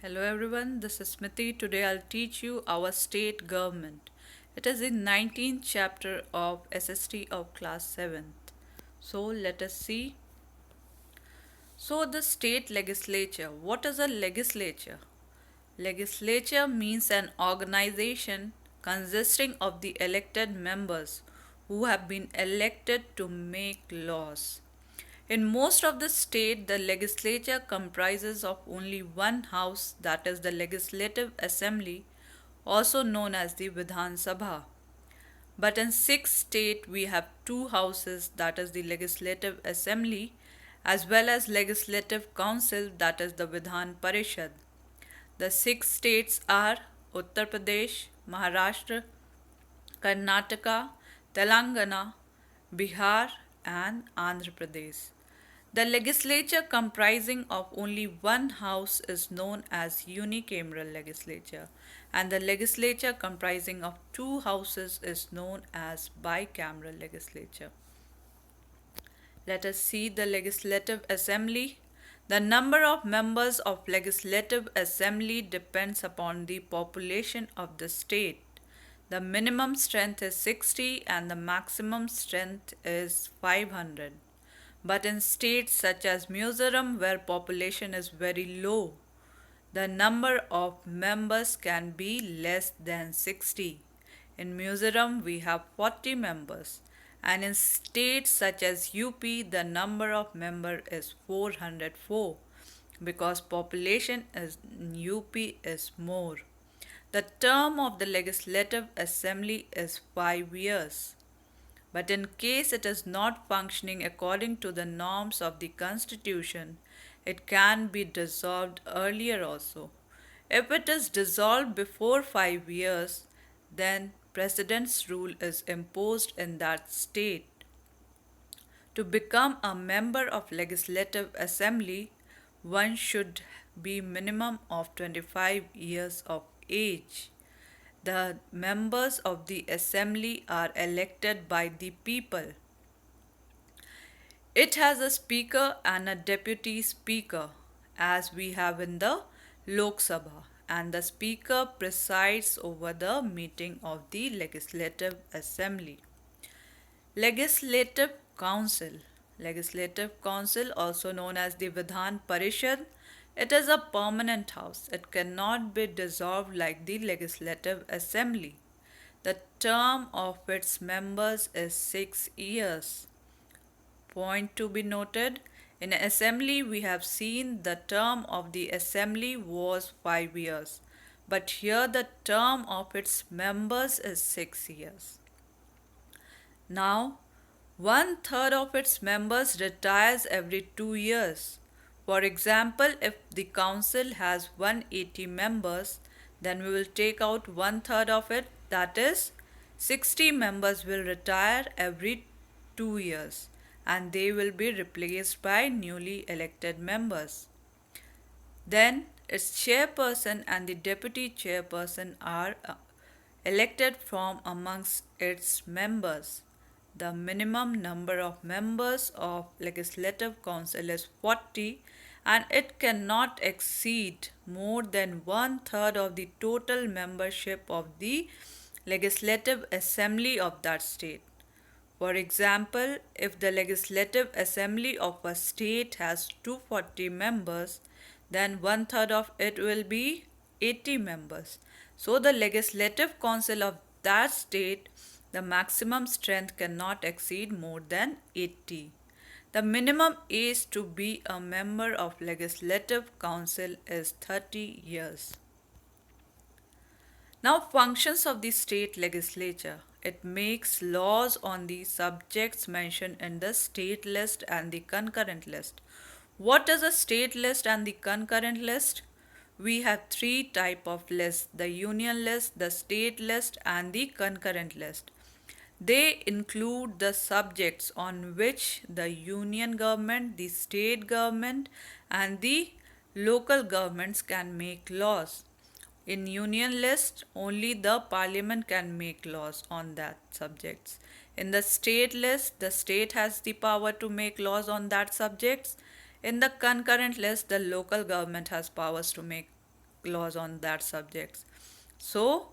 Hello everyone, this is Smriti. Today I'll teach you our state government. It is in 19th chapter of SST of class 7th. So let us see. So the state legislature. What is a legislature? Legislature means an organization consisting of the elected members who have been elected to make laws. In most of the state, the legislature comprises of only one house, that is the Legislative Assembly, also known as the Vidhan Sabha. But in six states, we have two houses, that is the Legislative Assembly, as well as Legislative Council, that is the Vidhan Parishad. The six states are Uttar Pradesh, Maharashtra, Karnataka, Telangana, Bihar, and Andhra Pradesh. The legislature comprising of only one house is known as unicameral legislature, and the legislature comprising of two houses is known as bicameral legislature. Let us see the Legislative Assembly. The number of members of Legislative Assembly depends upon the population of the state. The minimum strength is 60 and the maximum strength is 500. But in states such as Mizoram, where population is very low, the number of members can be less than 60. In Mizoram, we have 40 members, and in states such as UP, the number of members is 404 because population in UP is more. The term of the Legislative Assembly is 5 years. But in case it is not functioning according to the norms of the Constitution, it can be dissolved earlier also. If it is dissolved before 5 years, then President's rule is imposed in that state. To become a member of Legislative Assembly, one should be minimum of 25 years of age. The members of the assembly are elected by the people. It has a speaker and a deputy speaker, as we have in the Lok Sabha, and the speaker presides over the meeting of the Legislative Assembly. Legislative Council. Legislative Council, also known as the Vidhan Parishad, it is a permanent house. It cannot be dissolved like the Legislative Assembly. The term of its members is 6 years. Point to be noted, in assembly we have seen the term of the assembly was 5 years, but here the term of its members is 6 years. Now, one third of its members retires every 2 years. For example, if the council has 180 members, then we will take out one third of it, that is 60 members will retire every 2 years and they will be replaced by newly elected members. Then its chairperson and the deputy chairperson are elected from amongst its members. The minimum number of members of Legislative Council is 40 and it cannot exceed more than one third of the total membership of the Legislative Assembly of that state. For example, if the Legislative Assembly of a state has 240 members, then one third of it will be 80 members. So the Legislative Council of that state, the maximum strength cannot exceed more than 80. The minimum age to be a member of Legislative Council is 30 years. Now, functions of the state legislature. It makes laws on the subjects mentioned in the state list and the concurrent list. What is a state list and the concurrent list? We have three type of lists: the union list, the state list, and the concurrent list. They include the subjects on which the union government, the state government, and the local governments can make laws. In union list, only the parliament can make laws on that subjects. In the state list, the state has the power to make laws on that subjects. In the concurrent list, the local government has powers to make laws on that subjects. So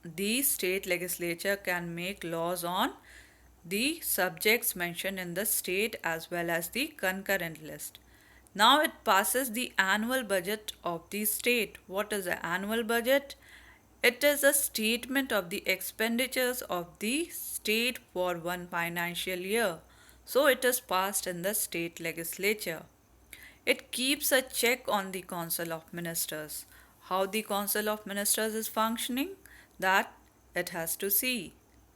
the state legislature can make laws on the subjects mentioned in the state as well as the concurrent list. Now it passes the annual budget of the state. What is the annual budget? It is a statement of the expenditures of the state for one financial year. So it is passed in the state legislature. It keeps a check on the Council of Ministers. How the Council of Ministers is functioning, that it has to see.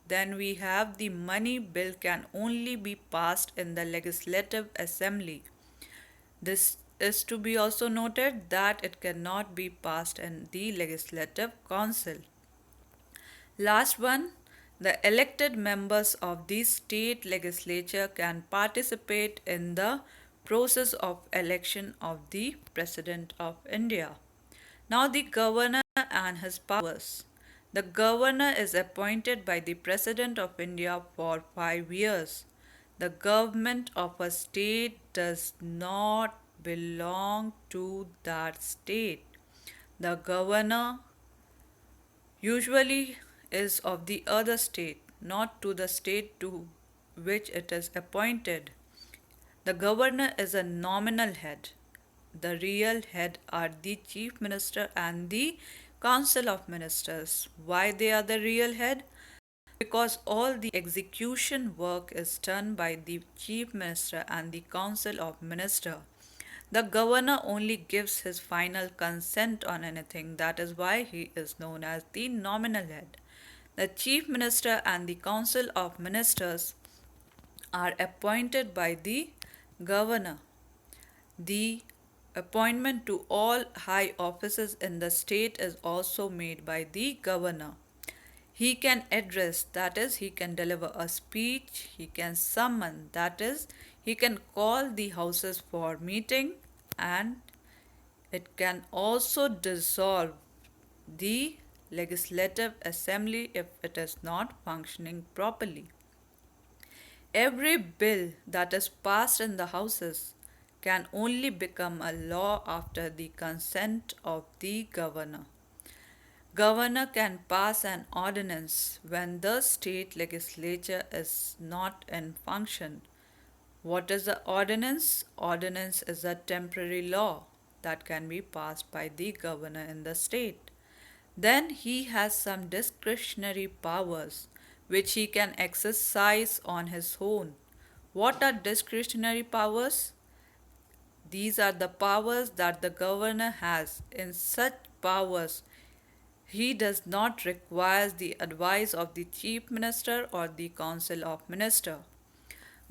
Then we have the money bill can only be passed in the Legislative Assembly. This is to be also noted that it cannot be passed in the Legislative Council. Last one, the elected members of the state legislature can participate in the process of election of the President of India. Now, the governor and his powers. The governor is appointed by the President of India for 5 years. The government of a state does not belong to that state. The governor usually is of the other state, not to the state to which it is appointed. The governor is a nominal head. The real head are the chief minister and the council of ministers. Why they are the real head? Because all the execution work is done by the chief minister and the council of minister. The governor only gives his final consent on anything. That is why he is known as the nominal head. The chief minister and the council of ministers are appointed by the governor. The appointment to all high offices in the state is also made by the governor. He can address, that is, he can deliver a speech, he can summon, that is, he can call the houses for meeting, and it can also dissolve the legislative assembly if it is not functioning properly. Every bill that is passed in the houses can only become a law after the consent of the governor. Governor can pass an ordinance when the state legislature is not in function. What is the ordinance? Ordinance is a temporary law that can be passed by the governor in the state. Then he has some discretionary powers which he can exercise on his own. What are discretionary powers? These are the powers that the governor has. In such powers, he does not require the advice of the chief minister or the council of minister.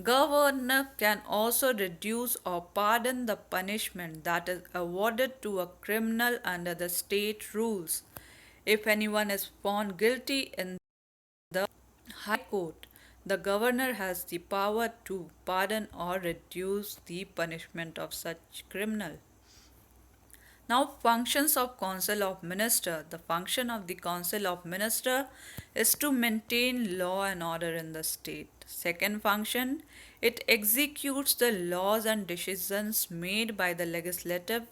Governor can also reduce or pardon the punishment that is awarded to a criminal under the state rules. If anyone is found guilty in the High Court, the governor has the power to pardon or reduce the punishment of such criminal. Now, functions of Council of Minister. The function of the Council of Minister is to maintain law and order in the state. Second function, it executes the laws and decisions made by the Legislative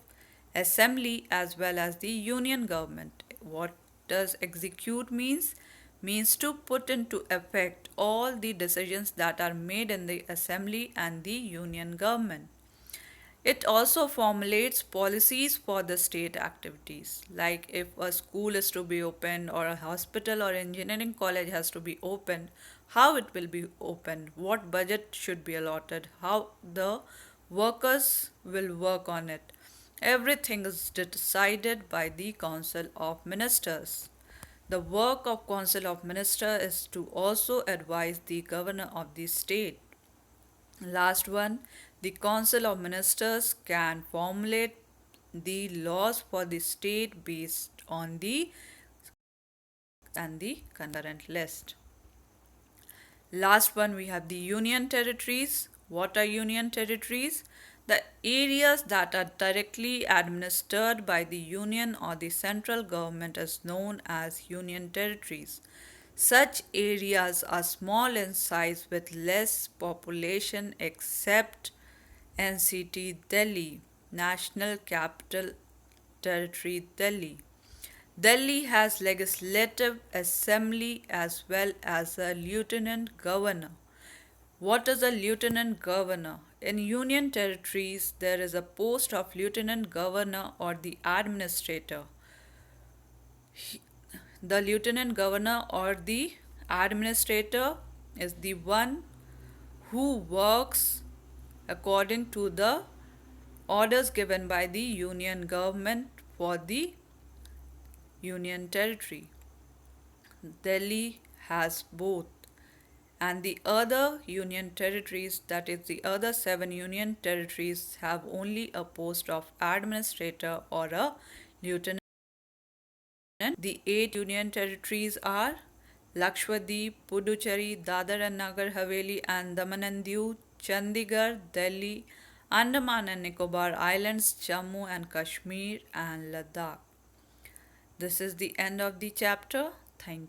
Assembly as well as the Union government. What does execute means? Means to put into effect all the decisions that are made in the Assembly and the Union government. It also formulates policies for the state activities, like if a school is to be opened or a hospital or engineering college has to be opened, how it will be opened, what budget should be allotted, how the workers will work on it. Everything is decided by the Council of Ministers. The work of Council of Ministers is to also advise the governor of the state. Last one, the Council of Ministers can formulate the laws for the state based on the and the concurrent list. Last one, we have the Union Territories. What are Union Territories? The areas that are directly administered by the Union or the central government is known as Union Territories. Such areas are small in size with less population except NCT Delhi, National Capital Territory Delhi. Delhi has legislative assembly as well as a lieutenant governor. What is a lieutenant governor? In union territories, there is a post of lieutenant governor or the administrator. The lieutenant governor or the administrator is the one who works according to the orders given by the union government for the union territory. Delhi has both, and the other union territories, that is, the other seven union territories, have only a post of administrator or a lieutenant. The eight union territories are Lakshadweep, Puducherry, Dadar and Nagar Haveli, and Daman and Diu, Chandigarh, Delhi, Andaman and Nicobar Islands, Jammu and Kashmir, and Ladakh. This is the end of the chapter. Thank you.